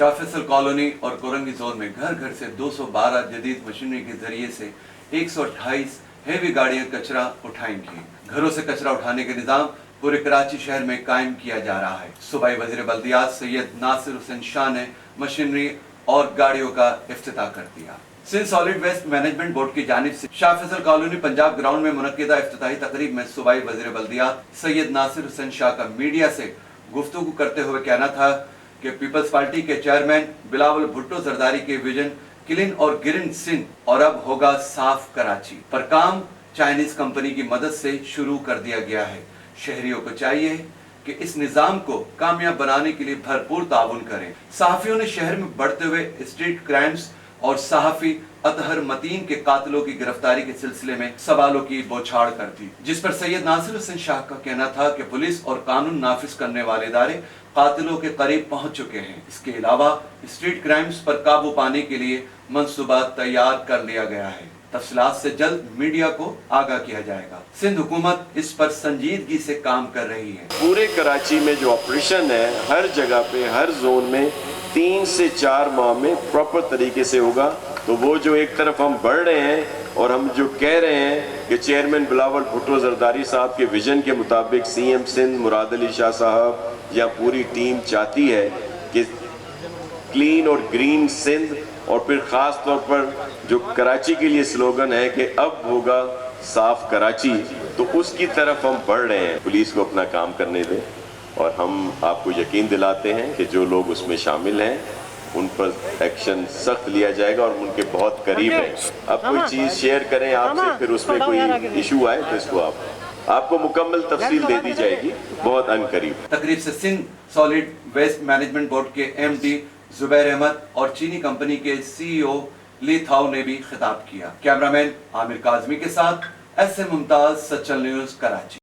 Shah Faisal colony और Korangi zone में घर घर से 212 जदीद मशीनरी के जरिए से 128 हेवी गाड़ियां कचरा उठाएंगी। घरों से कचरा उठाने के निजाम पूरे कराची शहर में कायम किया जा रहा है। सूबाई वज़ीर बल्दियात सैयद नासिर हुसैन शाह ने मशीनरी और गाड़ियों का इफ्तिताह कर दिया। Sindh solid waste management board की जानिब से शाह फैसल कॉलोनी पंजाब ग्राउंड में मुनक्किदा इफ्तिताही तकरीब में सूबाई वज़ीर बल्दियात सैयद नासिर हुसैन शाह का मीडिया से गुफ्तगू करते हुए कहना था कि पीपल्स पार्टी के चेयरमैन बिलावल भुट्टो जरदारी के विजन क्लीन और ग्रीन सिंध और अब होगा साफ कराची पर काम चाइनीज कंपनी की मदद से शुरू कर दिया गया है। शहरियों को चाहिए कि इस निजाम को कामयाब बनाने के लिए भरपूर ताउन करें। सहाफियों ने शहर में बढ़ते हुए स्ट्रीट क्राइम्स और सहाफी अतहर मतीन के कातिलों की गिरफ्तारी के सिलसिले में सवालों की बौछार कर दी, जिस पर सैयद नासिर हुसैन शाह का कहना था कि पुलिस और कानून नाफिज करने वाले इदारे कातिलों के करीब पहुंच चुके हैं। इसके अलावा स्ट्रीट क्राइम्स पर काबू पाने के लिए मंसूबा तैयार कर लिया गया है। तफसीलात से जल्द मीडिया को आगाह किया जाएगा। सिंध हुकूमत इस पर संजीदगी से काम कर रही है। पूरे कराची में जो ऑपरेशन है हर जगह पे हर जोन में 3 से 4 माह में प्रॉपर तरीके से होगा। तो वो जो एक तरफ हम बढ़ रहे हैं और हम जो कह रहे हैं कि चेयरमैन बिलावल भुट्टो जरदारी साहब के विजन के मुताबिक सीएम सिंध मुराद अली शाह साहब या पूरी टीम चाहती है कि क्लीन और ग्रीन सिंध और फिर ख़ास तौर पर जो कराची के लिए स्लोगन है कि अब होगा साफ कराची, तो उसकी तरफ हम बढ़ रहे हैं। पुलिस को अपना काम करने दें और हम आपको यकीन दिलाते हैं कि जो लोग उसमें शामिल हैं उन पर एक्शन सख्त लिया जाएगा और उनके बहुत करीब है। अब कोई चीज़ शेयर करें आपसे फिर उसमें कोई इशू आए तो इसको आपको मुकम्मल तफसील दे दी जाएगी बहुत अनकरीब। तकरीब से Sindh solid waste management board के MD जुबैर अहमद और चीनी कंपनी के CEO ली थाओ ने भी खिताब किया। कैमरामैन आमिर काजमी के साथ SM मुमताज, सचल न्यूज़, कराची।